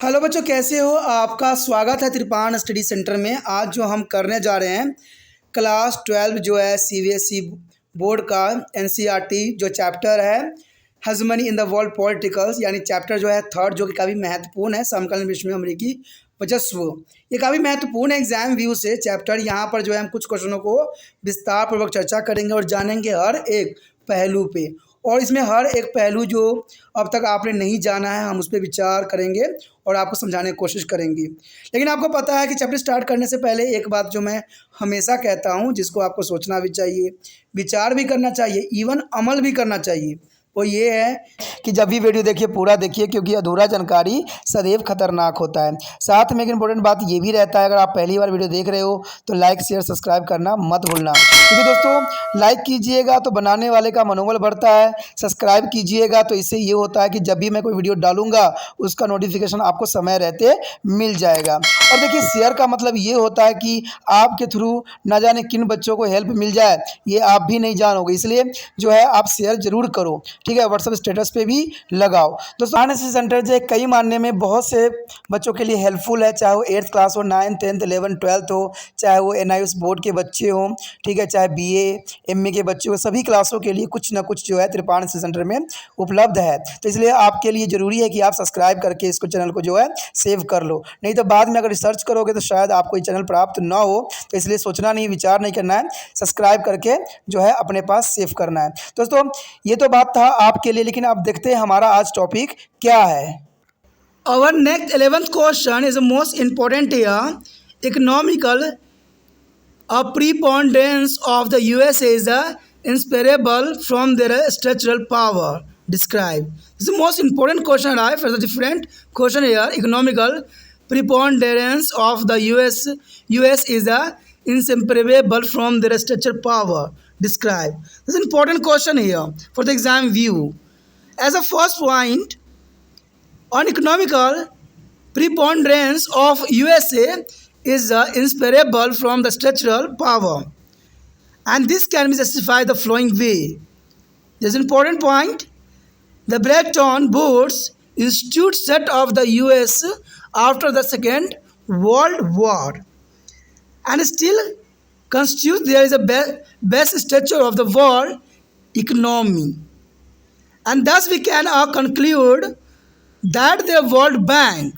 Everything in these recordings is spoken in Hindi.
हेलो बच्चों, कैसे हो? आपका स्वागत है त्रिपाण स्टडी सेंटर में। आज जो हम करने जा रहे हैं क्लास 12 जो है सीबीएसई बोर्ड का एनसीईआरटी जो चैप्टर है hegemony in the world politicals, यानी चैप्टर जो है थर्ड, जो कि काफ़ी महत्वपूर्ण है, समकालीन विश्व में अमेरिकी वर्चस्व। ये काफ़ी महत्वपूर्ण है एग्जाम व्यू से चैप्टर। यहाँ पर जो है हम कुछ क्वेश्चनों को विस्तार पूर्वक चर्चा करेंगे और जानेंगे हर एक पहलू पे। और इसमें हर एक पहलू जो अब तक आपने नहीं जाना है, हम उस पर विचार करेंगे और आपको समझाने की कोशिश करेंगे। लेकिन आपको पता है कि चैप्टर स्टार्ट करने से पहले एक बात जो मैं हमेशा कहता हूं, जिसको आपको सोचना भी चाहिए, विचार भी करना चाहिए, इवन अमल भी करना चाहिए, वो ये है कि जब भी वीडियो देखिए पूरा देखिए, क्योंकि अधूरा जानकारी सदैव खतरनाक होता है। साथ में एक इम्पोर्टेंट बात ये भी रहता है, अगर आप पहली बार वीडियो देख रहे हो तो लाइक शेयर सब्सक्राइब करना मत भूलना, क्योंकि दोस्तों लाइक कीजिएगा तो बनाने वाले का मनोबल बढ़ता है, सब्सक्राइब कीजिएगा तो इससे ये होता है कि जब भी मैं कोई वीडियो डालूंगा उसका नोटिफिकेशन आपको समय रहते मिल जाएगा। और देखिए, शेयर का मतलब ये होता है कि आपके थ्रू ना जाने किन बच्चों को हेल्प मिल जाए, ये आप भी नहीं जानोगे, इसलिए जो है आप शेयर जरूर करो, ठीक है। व्हाट्सएप स्टेटस पे भी लगाओ। दोस्तों एनएसएस सेंटर जो है कई मानने में बहुत से बच्चों के लिए हेल्पफुल है, चाहे वो 8th क्लास हो, 9th 10th 11th 12th हो, चाहे वो एनआईएस बोर्ड के बच्चे हों, ठीक है, चाहे बीए एमए के बच्चे हो, सभी क्लासों के लिए कुछ ना कुछ जो है त्रिपाण एनएसएस सेंटर में उपलब्ध है। तो इसलिए आपके लिए ज़रूरी है कि आप सब्सक्राइब करके इसको चैनल को जो है सेव कर लो, नहीं तो बाद में अगर रिसर्च करोगे तो शायद आपको ये चैनल प्राप्त ना हो। तो इसलिए सोचना नहीं, विचार नहीं करना है, सब्सक्राइब करके जो है अपने पास सेव करना है। दोस्तों ये तो बात था आपके लिए, लेकिन आप देखते हैं हमारा आज टॉपिक क्या है। Our next 11th question is the most important here. Economical preponderance of the USA is inseparable from their structural power. Describe. This is the most important question, right? For the different question here, economical preponderance of the US is inseparable from their structural power. Describe. This is an important question here for the exam view. As a first point, on economical preponderance of USA is inseparable from the structural power, and this can be justified the following way. There's an important point. The Bretton Woods Institute set of the US after the Second World War and still constitutes there is a best structure of the world economy, and thus we can conclude that the World Bank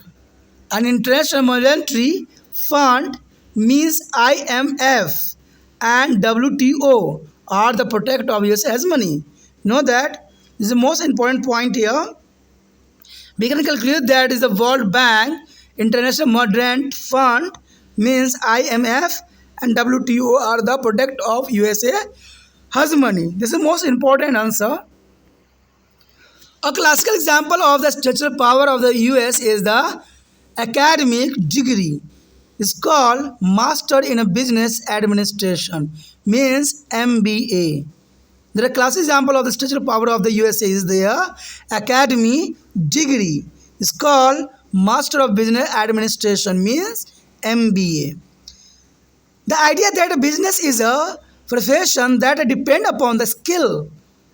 and International Monetary Fund means IMF and WTO are the protect of US hegemony. Know that this is the most important point here. We can conclude that is the World Bank, International Monetary Fund means IMF and WTO are the product of USA hegemony. This is the most important answer. A classical example of the structural power of the US is the academic degree. It's called Master in a Business Administration, means MBA. The classic example of the structural power of the USA is their academy degree. It's called Master of Business Administration, means MBA. The idea that a business is a profession that depends upon the skill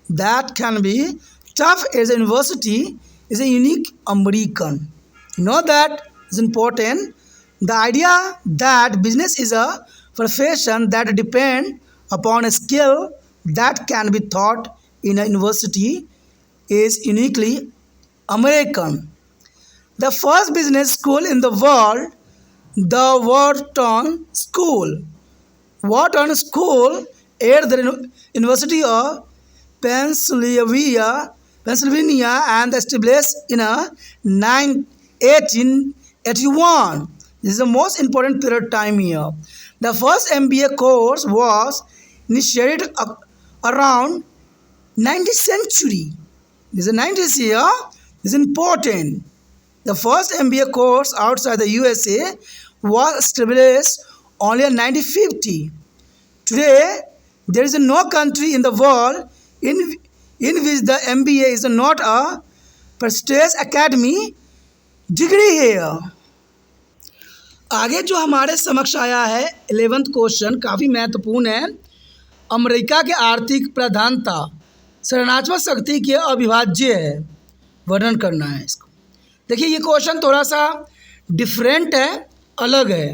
that can be tough as a university is a unique American. You know that is important. The idea that business is a profession that depends upon a skill that can be taught in a university is uniquely American. The first business school in the world, the Wharton School. Wharton School at the University of Pennsylvania and established in 1881. This is the most important period of time here. The first MBA course was initiated around 19th century. This is 90s here. This is important. The first MBA course outside the USA was established only in 1950. Today, there is no country in the world in which the MBA is not a prestigious academy degree here. आगे जो हमारे समक्ष आया है 11th क्वेश्चन काफ़ी महत्वपूर्ण है। अमेरिका के आर्थिक प्रधानता संरचनात्मक शक्ति के अविभाज्य है, वर्णन करना है इसको। देखिए ये क्वेश्चन थोड़ा सा डिफरेंट है, अलग है।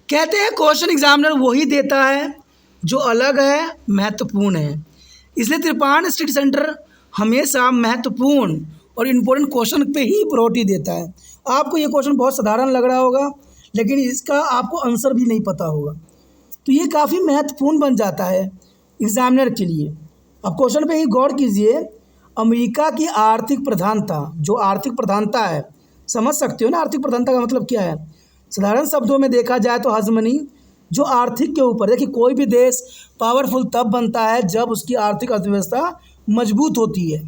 कहते हैं क्वेश्चन एग्जामिनर वही देता है जो अलग है, महत्वपूर्ण है। इसलिए त्रिपाण स्टडी सेंटर हमेशा महत्वपूर्ण और इम्पोर्टेंट क्वेश्चन पे ही प्रायोरिटी देता है। आपको ये क्वेश्चन बहुत साधारण लग रहा होगा, लेकिन इसका आपको आंसर भी नहीं पता होगा, तो ये काफ़ी महत्वपूर्ण बन जाता है एग्जामिनर के लिए। अब क्वेश्चन पे ही गौर कीजिए। अमेरिका की आर्थिक प्रधानता, जो आर्थिक प्रधानता है, समझ सकते हो ना आर्थिक प्रधानता का मतलब क्या है। साधारण शब्दों में देखा जाए तो हजमनी, जो आर्थिक के ऊपर, देखिए कोई भी देश पावरफुल तब बनता है जब उसकी आर्थिक अर्थव्यवस्था मजबूत होती है।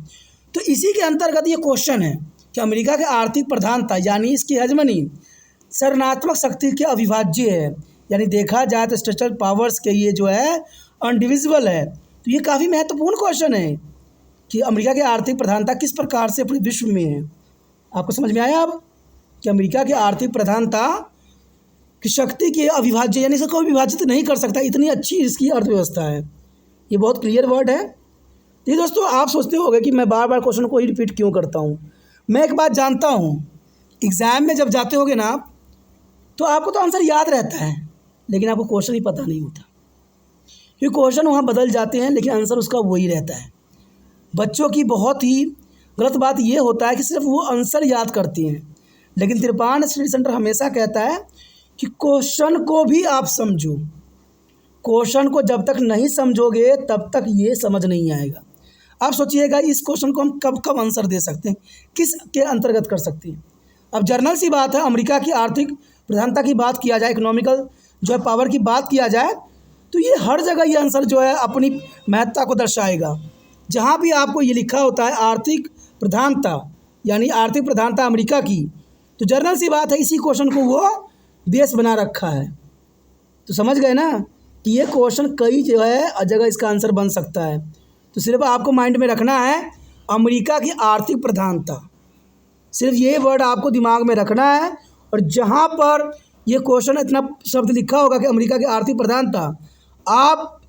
तो इसी के अंतर्गत ये क्वेश्चन है कि अमेरिका की आर्थिक प्रधानता यानी इसकी हजमनी सरणात्मक शक्ति के अविभाज्य है, यानी देखा जाए तो स्ट्रक्चरल पावर्स के ये जो है अनडिविजिबल है। तो ये काफ़ी महत्वपूर्ण क्वेश्चन है कि अमेरिका की आर्थिक प्रधानता किस प्रकार से पूरे विश्व में है। आपको समझ में आया अब कि अमेरिका की आर्थिक प्रधानता की शक्ति के अविभाज्य, यानी इसे कोई विभाजित नहीं कर सकता, इतनी अच्छी इसकी अर्थव्यवस्था है। ये बहुत क्लियर वर्ड है। ये दोस्तों आप सोचते होंगे कि मैं बार बार क्वेश्चन को ही रिपीट क्यों करता हूँ। मैं एक बात जानता हूँ, एग्ज़ाम में जब जाते होगे ना आप, तो आपको तो आंसर याद रहता है, लेकिन आपको क्वेश्चन ही पता नहीं होता, क्योंकि क्वेश्चन वहाँ बदल जाते हैं लेकिन आंसर उसका वही रहता है। बच्चों की बहुत ही गलत बात ये होता है कि सिर्फ वो आंसर याद करते हैं, लेकिन त्रिपाण स्टडी सेंटर हमेशा कहता है कि क्वेश्चन को भी आप समझो। क्वेश्चन को जब तक नहीं समझोगे तब तक ये समझ नहीं आएगा। आप सोचिएगा इस क्वेश्चन को हम कब कब आंसर दे सकते हैं, किस के अंतर्गत कर सकते हैं। अब जर्नल सी बात है, अमेरिका की आर्थिक प्रधानता की बात किया जाए, इकोनॉमिकल जो है पावर की बात किया जाए, तो ये हर जगह ये आंसर जो है अपनी महत्ता को दर्शाएगा। जहाँ भी आपको ये लिखा होता है आर्थिक प्रधानता, यानी आर्थिक प्रधानता अमेरिका की, तो जर्नल सी बात है इसी क्वेश्चन को वो बेस बना रखा है। तो समझ गए ना कि ये क्वेश्चन कई जो है जगह इसका आंसर बन सकता है। तो सिर्फ आपको माइंड में रखना है अमेरिका की आर्थिक प्रधानता, सिर्फ ये वर्ड आपको दिमाग में रखना है। और जहाँ पर ये क्वेश्चन इतना शब्द लिखा होगा कि अमेरिका की आर्थिक प्रधानता, आप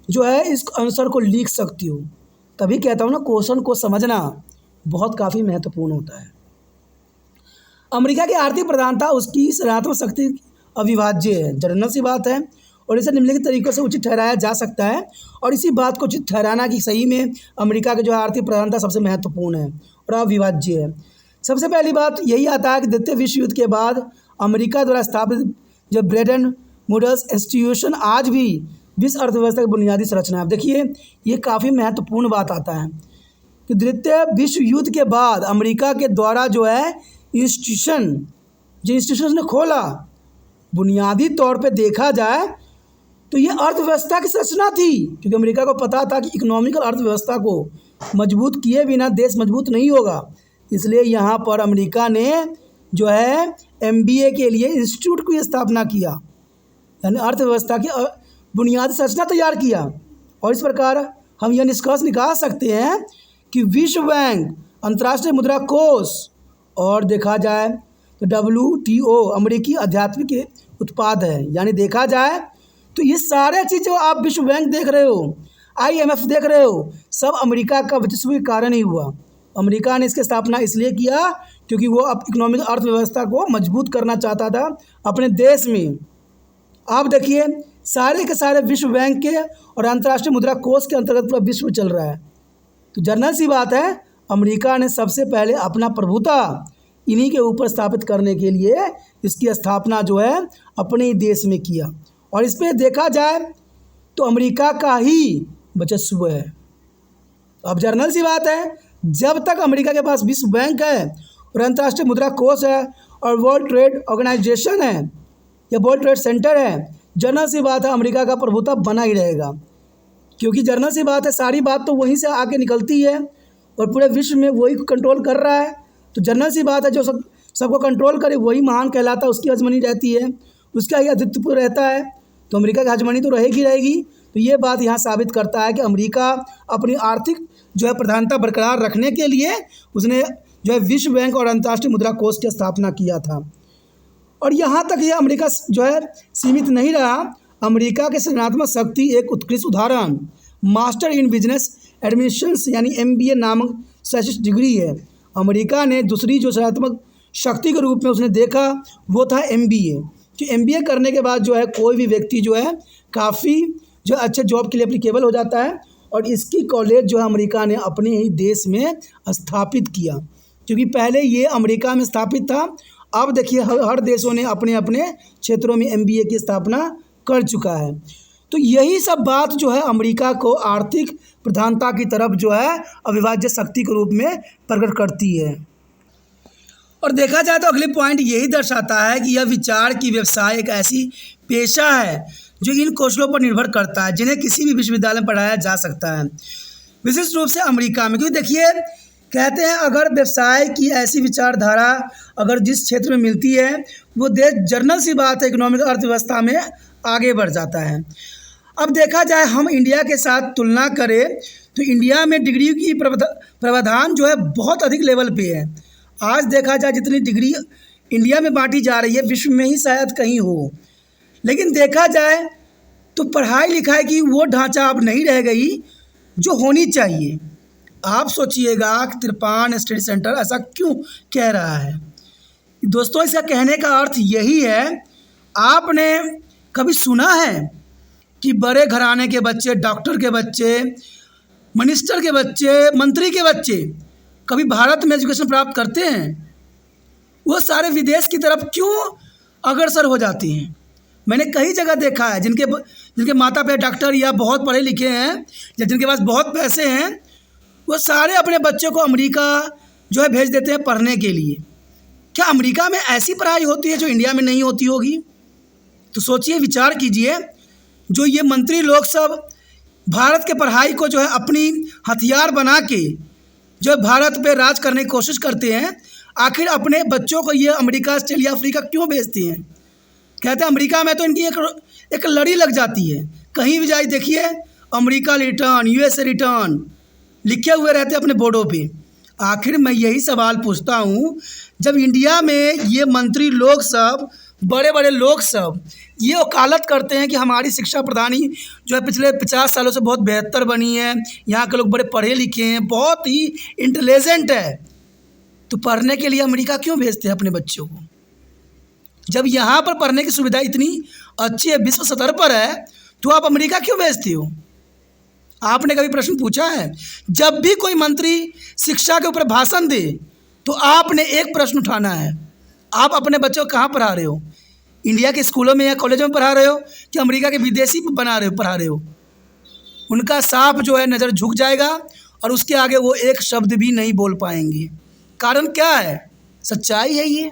जो है इस आंसर को लिख सकती हो। तभी कहता हूँ ना क्वेश्चन को समझना बहुत काफ़ी महत्वपूर्ण होता है। अमेरिका की आर्थिक प्रधानता उसकी सकारात्मक शक्ति अविभाज्य है, जनरल सी बात है, और इसे निम्नलिखित तरीकों से उचित ठहराया जा सकता है। और इसी बात को उचित ठहराना कि सही में अमेरिका की जो आर्थिक प्रधानता सबसे महत्वपूर्ण है और अविभाज्य है। सबसे पहली बात यही आता है कि द्वितीय विश्व युद्ध के बाद अमेरिका द्वारा स्थापित जो ब्रेटन वुड्स इंस्टीट्यूशन आज भी विश्व अर्थव्यवस्था की बुनियादी संरचना है। अब देखिए ये काफ़ी महत्वपूर्ण बात आता है कि द्वितीय विश्व युद्ध के बाद अमेरिका के द्वारा जो है इंस्टीट्यूशन ने खोला, बुनियादी तौर पे देखा जाए तो ये अर्थव्यवस्था की संरचना थी, क्योंकि अमेरिका को पता था कि इकोनॉमिकल अर्थव्यवस्था को मजबूत किए बिना देश मजबूत नहीं होगा। इसलिए यहाँ पर अमेरिका ने जो है MBA के लिए इंस्टीट्यूट की स्थापना किया, यानी अर्थव्यवस्था की बुनियादी संरचना तैयार किया। और इस प्रकार हम यह निष्कर्ष निकाल सकते हैं कि विश्व बैंक, अंतर्राष्ट्रीय मुद्रा कोष और देखा जाए तो WTO अमेरिकी आध्यात्मिक उत्पाद है। यानी देखा जाए तो ये सारे चीज़ जो आप विश्व बैंक देख रहे हो, IMF देख रहे हो, सब अमेरिका का वर्चस्व के कारण ही हुआ। अमेरिका ने इसकी स्थापना इसलिए किया क्योंकि वो अब इकोनॉमिक अर्थव्यवस्था को मजबूत करना चाहता था अपने देश में। आप देखिए सारे के सारे विश्व बैंक के और अंतर्राष्ट्रीय मुद्रा कोष के अंतर्गत पूरा विश्व चल रहा है। तो जनरल सी बात है अमेरिका ने सबसे पहले अपना प्रभुता इन्हीं के ऊपर स्थापित करने के लिए इसकी स्थापना जो है अपने ही देश में किया। और इस पर देखा जाए तो अमेरिका का ही वर्चस्व है। अब जनरल सी बात है जब तक अमेरिका के पास विश्व बैंक है और अंतर्राष्ट्रीय मुद्रा कोष है और वर्ल्ड ट्रेड ऑर्गेनाइजेशन है या वर्ल्ड ट्रेड सेंटर है, जनरल सी बात है अमेरिका का प्रभुत्व बना ही रहेगा। क्योंकि जनरल सी बात है सारी बात तो वहीं से आके निकलती है और पूरे विश्व में वही कंट्रोल कर रहा है। तो जनरल सी बात है जो सबको कंट्रोल करे वही महान कहलाता है, उसकी हजमनी रहती है, उसका ही अधित्व रहता है। तो अमेरिका की हजमनी तो रहेगी। तो ये बात यहाँ साबित करता है कि अमेरिका अपनी आर्थिक जो है प्रधानता बरकरार रखने के लिए उसने जो है विश्व बैंक और अंतर्राष्ट्रीय मुद्रा कोष की स्थापना किया था। और यहाँ तक ये अमेरिका जो है सीमित नहीं रहा। अमेरिका के सृजनात्मक शक्ति एक उत्कृष्ट उदाहरण मास्टर इन बिजनेस एडमिनिस्ट्रेशन यानी MBA नामक शैक्षिक डिग्री है। अमेरिका ने दूसरी जो सकारात्मक शक्ति के रूप में उसने देखा वो था MBA, कि MBA करने के बाद जो है कोई भी व्यक्ति जो है काफ़ी जो अच्छे जॉब के लिए एप्लीकेबल हो जाता है। और इसकी कॉलेज जो है अमेरिका ने अपने ही देश में स्थापित किया, क्योंकि पहले ये अमेरिका में स्थापित था। अब देखिए हर देशों ने अपने अपने क्षेत्रों में MBA की स्थापना कर चुका है। तो यही सब बात जो है अमेरिका को आर्थिक प्रधानता की तरफ जो है अविभाज्य शक्ति के रूप में प्रकट करती है। और देखा जाए तो अगले पॉइंट यही दर्शाता है कि यह विचार की व्यवसाय एक ऐसी पेशा है जो इन कौशलों पर निर्भर करता है जिन्हें किसी भी विश्वविद्यालय में पढ़ाया जा सकता है, विशिष्ट रूप से अमेरिका में। क्योंकि देखिए कहते हैं अगर व्यवसाय की ऐसी विचारधारा अगर जिस क्षेत्र में मिलती है वो देश जनरल सी बात है इकोनॉमिक अर्थव्यवस्था में आगे बढ़ जाता है। अब देखा जाए हम इंडिया के साथ तुलना करें तो इंडिया में डिग्री की प्रावधान जो है बहुत अधिक लेवल पे है। आज देखा जाए जितनी डिग्री इंडिया में बांटी जा रही है विश्व में ही शायद कहीं हो। लेकिन देखा जाए तो पढ़ाई लिखाई की वो ढांचा अब नहीं रह गई जो होनी चाहिए। आप सोचिएगा कि तिरपान स्टडी सेंटर ऐसा क्यों कह रहा है। दोस्तों इसका कहने का अर्थ यही है, आपने कभी सुना है कि बड़े घराने के बच्चे, डॉक्टर के बच्चे, मिनिस्टर के बच्चे, मंत्री के बच्चे कभी भारत में एजुकेशन प्राप्त करते हैं? वो सारे विदेश की तरफ क्यों अग्रसर हो जाती हैं? मैंने कई जगह देखा है जिनके माता पिता डॉक्टर या बहुत पढ़े लिखे हैं या जिनके पास बहुत पैसे हैं, वो सारे अपने बच्चों को अमेरिका जो है भेज देते हैं पढ़ने के लिए। क्या अमेरिका में ऐसी पढ़ाई होती है जो इंडिया में नहीं होती होगी? तो सोचिए, विचार कीजिए, जो ये मंत्री लोग सब भारत के पढ़ाई को जो है अपनी हथियार बना के जो भारत पे राज करने की कोशिश करते हैं, आखिर अपने बच्चों को ये अमेरिका, ऑस्ट्रेलिया, अफ्रीका क्यों भेजती हैं? कहते हैं अमेरिका में तो इनकी एक लड़ी लग जाती है। कहीं भी जाइए देखिए अमेरिका रिटर्न, USA रिटर्न लिखे हुए रहते हैं अपने बोर्डों पे। आखिर मैं यही सवाल पूछता हूँ, जब इंडिया में ये मंत्री लोग सब, बड़े बड़े लोग सब ये वकालत करते हैं कि हमारी शिक्षा प्रणाली जो है पिछले 50 सालों से बहुत बेहतर बनी है, यहाँ के लोग बड़े पढ़े लिखे हैं, बहुत ही इंटेलिजेंट है, तो पढ़ने के लिए अमेरिका क्यों भेजते हैं अपने बच्चों को? जब यहाँ पर पढ़ने की सुविधा इतनी अच्छी है, विश्व स्तर पर है, तो आप अमेरिका क्यों भेजते हो? आपने कभी प्रश्न पूछा है? जब भी कोई मंत्री शिक्षा के ऊपर भाषण दे तो आपने एक प्रश्न उठाना है, आप अपने बच्चों को कहाँ पढ़ा रहे हो? इंडिया के स्कूलों में या कॉलेजों में पढ़ा रहे हो कि अमेरिका के विदेशी पढ़ा रहे हो? उनका साफ जो है नज़र झुक जाएगा और उसके आगे वो एक शब्द भी नहीं बोल पाएंगे। कारण क्या है? सच्चाई है ये।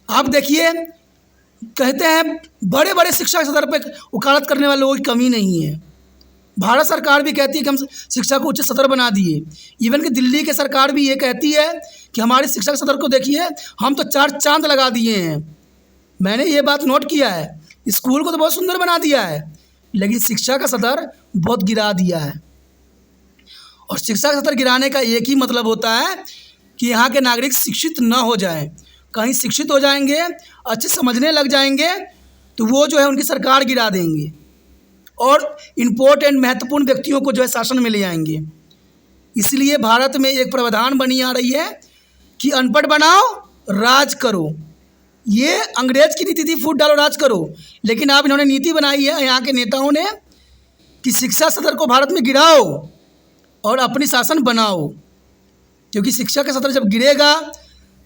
आप देखिए, कहते हैं बड़े बड़े शिक्षा के स्तर पर वकालत करने वाले लोगों की कमी नहीं है। भारत सरकार भी कहती है कि हम शिक्षा को उच्च स्तर बना दिए। इवन कि दिल्ली की सरकार भी ये कहती है कि हमारी शिक्षा के स्तर को देखिए, हम तो 4 चांद लगा दिए हैं। मैंने ये बात नोट किया है, स्कूल को तो बहुत सुंदर बना दिया है, लेकिन शिक्षा का स्तर बहुत गिरा दिया है। और शिक्षा का स्तर गिराने का एक ही मतलब होता है कि यहाँ के नागरिक शिक्षित न हो जाएं। कहीं शिक्षित हो जाएंगे, अच्छे समझने लग जाएंगे, तो वो जो है उनकी सरकार गिरा देंगे और इम्पोर्टेंट महत्वपूर्ण व्यक्तियों को जो है शासन में ले आएंगे। इसलिए भारत में एक प्रावधान बनी आ रही है कि अनपढ़ बनाओ, राज करो। ये अंग्रेज की नीति थी, फूट डालो राज करो। लेकिन अब इन्होंने नीति बनाई है यहाँ के नेताओं ने कि शिक्षा स्तर को भारत में गिराओ और अपनी शासन बनाओ, क्योंकि शिक्षा का स्तर जब गिरेगा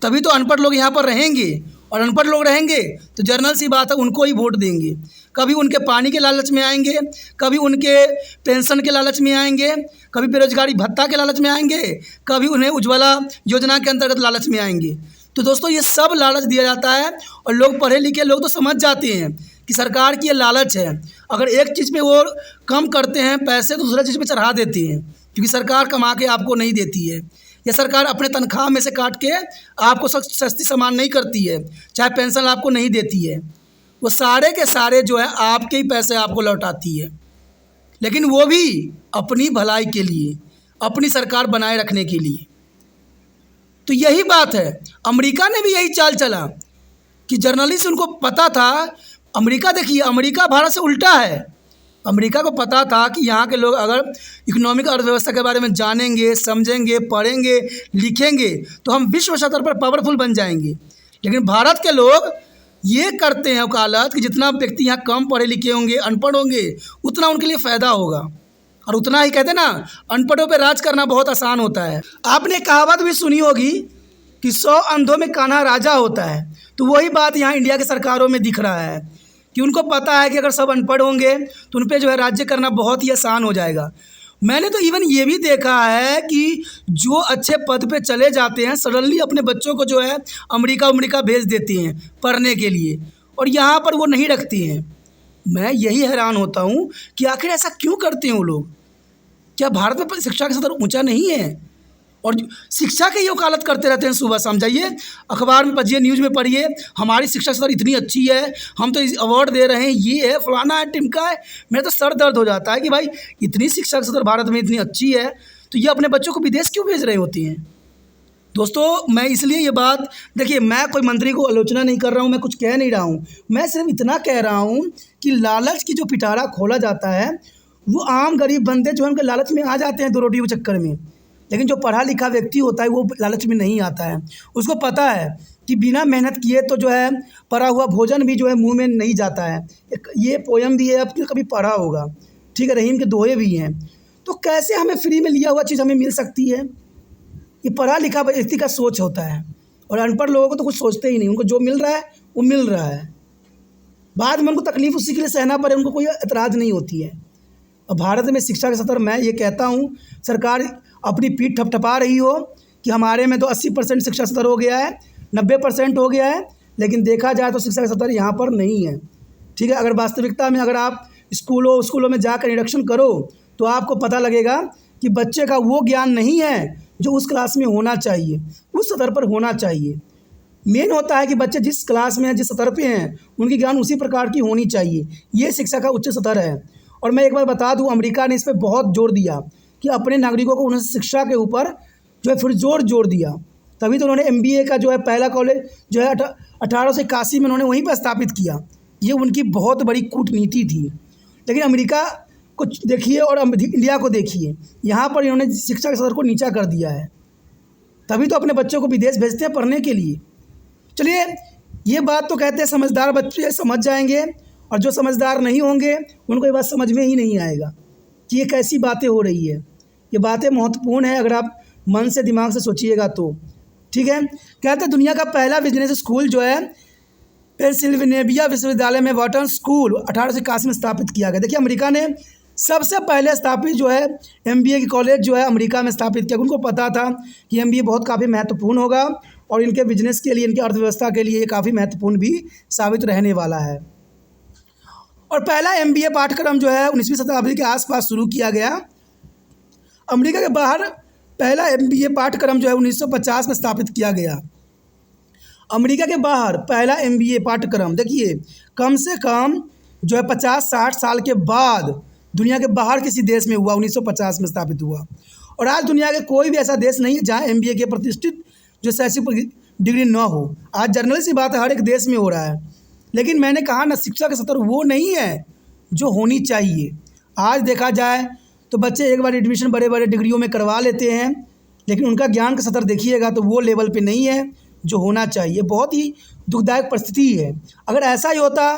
तभी तो अनपढ़ लोग यहाँ पर रहेंगे, और अनपढ़ लोग रहेंगे तो जर्नल सी बात है उनको ही वोट देंगे। कभी उनके पानी के लालच में आएंगे, कभी उनके पेंशन के लालच में आएंगे, कभी बेरोजगारी भत्ता के लालच में आएंगे, कभी उन्हें उज्ज्वला योजना के अंतर्गत लालच में आएंगे। तो दोस्तों ये सब लालच दिया जाता है और लोग पढ़े लिखे लोग तो समझ जाते हैं कि सरकार की ये लालच है। अगर एक चीज़ पे वो कम करते हैं पैसे तो दूसरा चीज़ पे चढ़ा देते हैं, क्योंकि सरकार कमा के आपको नहीं देती है। ये सरकार अपने तनख्वाह में से काट के आपको सस्ती सामान नहीं करती है, चाहे पेंशन आपको नहीं देती है। वो सारे के सारे जो है आपके ही पैसे आपको लौटाती है, लेकिन वो भी अपनी भलाई के लिए, अपनी सरकार बनाए रखने के लिए। तो यही बात है, अमेरिका ने भी यही चाल चला कि जर्नलिस्ट उनको पता था। अमेरिका देखिए, अमेरिका भारत से उल्टा है। अमेरिका को पता था कि यहाँ के लोग अगर इकोनॉमिक अर्थव्यवस्था के बारे में जानेंगे, समझेंगे, पढ़ेंगे, लिखेंगे तो हम विश्व स्तर पर पावरफुल बन जाएंगे। लेकिन भारत के लोग ये करते हैं वकालत कि जितना व्यक्ति यहाँ कम पढ़े लिखे होंगे, अनपढ़ होंगे, उतना उनके लिए फ़ायदा होगा। और उतना ही कहते हैं ना, अनपढ़ों पे राज करना बहुत आसान होता है। आपने कहावत भी सुनी होगी कि 100 अंधों में कान्हा राजा होता है। तो वही बात यहाँ इंडिया की सरकारों में दिख रहा है कि उनको पता है कि अगर सब अनपढ़ होंगे तो उन पे जो है राज्य करना बहुत ही आसान हो जाएगा। मैंने तो इवन ये भी देखा है कि जो अच्छे पद पे चले जाते हैं सडनली अपने बच्चों को जो है अमेरिका भेज देती हैं पढ़ने के लिए, और यहाँ पर वो नहीं रखती हैं। मैं यही हैरान होता हूँ कि आखिर ऐसा क्यों करते हैं वो लोग। क्या भारत में शिक्षा का स्तर ऊँचा नहीं है? और शिक्षा की ही वकालत करते रहते हैं सुबह शाम। जाइए अखबार में पढ़िए, न्यूज़ में पढ़िए, हमारी शिक्षा स्तर इतनी अच्छी है, हम तो अवार्ड दे रहे हैं, ये है, फलाना है, टिमका है। मेरा तो सर दर्द हो जाता है कि भाई इतनी शिक्षा स्तर भारत में इतनी अच्छी है तो ये अपने बच्चों को विदेश क्यों भेज रही होती हैं। दोस्तों मैं इसलिए ये बात, देखिए मैं कोई मंत्री को आलोचना नहीं कर रहा हूँ, मैं कुछ कह नहीं रहा हूँ, मैं सिर्फ इतना कह रहा हूँ कि लालच की जो पिटारा खोला जाता है वो आम गरीब बंदे जो है उनके लालच में आ जाते हैं दो रोटी के चक्कर में। लेकिन जो पढ़ा लिखा व्यक्ति होता है वो लालच में नहीं आता है। उसको पता है कि बिना मेहनत किए तो जो है पड़ा हुआ भोजन भी जो है मुंह में नहीं जाता है। एक ये पोयम भी है, आपने कभी पढ़ा होगा, ठीक है, रहीम के दोहे भी हैं। तो कैसे हमें फ्री में लिया हुआ चीज़ हमें मिल सकती है? ये पढ़ा लिखा व्यक्ति का सोच होता है, और अनपढ़ लोगों को तो कुछ सोचते ही नहीं, उनको जो मिल रहा है वो मिल रहा है। बाद में उनको तकलीफ उसी के लिए सहना पड़े, उनको कोई एतराज़ नहीं होती है। और भारत में शिक्षा का स्तर, मैं ये कहता हूँ सरकार अपनी पीठ थपथपा रही हो कि हमारे में तो 80% शिक्षा स्तर हो गया है, 90% हो गया है, लेकिन देखा जाए तो शिक्षा का स्तर यहाँ पर नहीं है। ठीक है, अगर वास्तविकता में अगर आप स्कूलों में जाकर निरीक्षण करो तो आपको पता लगेगा कि बच्चे का वो ज्ञान नहीं है जो उस क्लास में होना चाहिए, उस स्तर पर होना चाहिए। मेन होता है कि बच्चे जिस क्लास में हैं, जिस स्तर पे हैं, उनकी ज्ञान उसी प्रकार की होनी चाहिए। ये शिक्षा का उच्च स्तर है। और मैं एक बार बता दूं, अमेरिका ने इस पर बहुत जोर दिया कि अपने नागरिकों को उन्हें शिक्षा के ऊपर जो है फिर जोर दिया। तभी तो उन्होंने MBA का जो है पहला कॉलेज जो है 1881 में उन्होंने वहीं पर स्थापित किया। ये उनकी बहुत बड़ी कूटनीति थी। लेकिन अमेरिका को देखिए और इंडिया को देखिए, यहाँ पर इन्होंने शिक्षा के स्तर को नीचा कर दिया है। तभी तो अपने बच्चों को विदेश भेजते हैं पढ़ने के लिए। चलिए, ये बात तो कहते हैं समझदार बच्चे समझ जाएंगे, और जो समझदार नहीं होंगे उनको ये बात समझ में ही नहीं आएगा कि ये कैसी बातें हो रही है। ये बातें महत्वपूर्ण है अगर आप मन से दिमाग से सोचिएगा तो। ठीक है, कहते हैं दुनिया का पहला बिजनेस स्कूल जो है पेंसिल्वेनिया विश्वविद्यालय में वाटन स्कूल 1881 में स्थापित किया गया। देखिए अमेरिका ने सबसे पहले स्थापित जो है MBA की कॉलेज जो है अमेरिका में स्थापित किया। उनको पता था कि MBA बहुत काफ़ी महत्वपूर्ण होगा और इनके बिजनेस के लिए, इनकी अर्थव्यवस्था के लिए काफ़ी महत्वपूर्ण भी साबित रहने वाला है। और पहला MBA पाठ्यक्रम जो है 19वीं शताब्दी के आसपास शुरू किया गया। अमेरिका के बाहर पहला MBA पाठ्यक्रम जो है 1950 में स्थापित किया गया। अमेरिका के बाहर पहला MBA पाठ्यक्रम, देखिए कम से कम जो है 50-60 साल के बाद दुनिया के बाहर किसी देश में हुआ, 1950 में स्थापित हुआ। और आज दुनिया के कोई भी ऐसा देश नहीं है जहाँ MBA के प्रतिष्ठित जो शैक्षिक डिग्री न हो। आज जनरल सी बात है, हर एक देश में हो रहा है। लेकिन मैंने कहा ना, शिक्षा का स्तर वो नहीं है जो होनी चाहिए। आज देखा जाए तो बच्चे एक बार एडमिशन बड़े बड़े डिग्रियों में करवा लेते हैं, लेकिन उनका ज्ञान का स्तर देखिएगा तो वो लेवल पे नहीं है जो होना चाहिए। बहुत ही दुखदायक परिस्थिति है। अगर ऐसा ही होता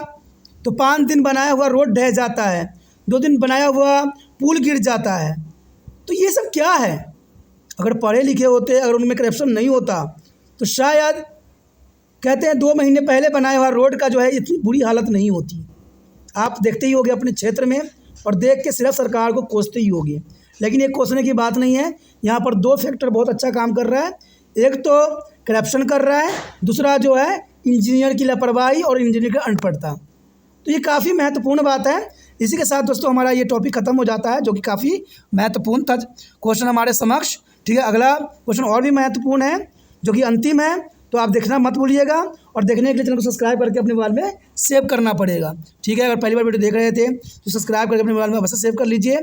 तो 5 दिन बनाया हुआ रोड ढह जाता है, 2 दिन बनाया हुआ पुल गिर जाता है। तो ये सब क्या है? अगर पढ़े लिखे होते, अगर उनमें करप्शन नहीं होता तो शायद कहते हैं 2 महीने पहले बनाया हुआ रोड का जो है इतनी बुरी हालत नहीं होती। आप देखते ही होंगे अपने क्षेत्र में, और देख के सिर्फ सरकार को कोसते ही होंगे। लेकिन ये कोसने की बात नहीं है। यहाँ पर 2 फैक्टर बहुत अच्छा काम कर रहा है। एक तो करप्शन कर रहा है, दूसरा जो है इंजीनियर की लापरवाही और इंजीनियर की अनपढ़ता। तो ये काफ़ी महत्वपूर्ण बात है। इसी के साथ दोस्तों हमारा ये टॉपिक ख़त्म हो जाता है, जो कि काफ़ी महत्वपूर्ण था क्वेश्चन हमारे समक्ष। ठीक है, अगला क्वेश्चन और भी महत्वपूर्ण है जो कि अंतिम है, तो आप देखना मत भूलिएगा। और देखने के लिए चैनल को सब्सक्राइब करके अपने मोबाइल में सेव करना पड़ेगा। ठीक है, अगर पहली बार वीडियो देख रहे थे तो सब्सक्राइब करके अपने मोबाइल में अवश्य सेव कर लीजिए।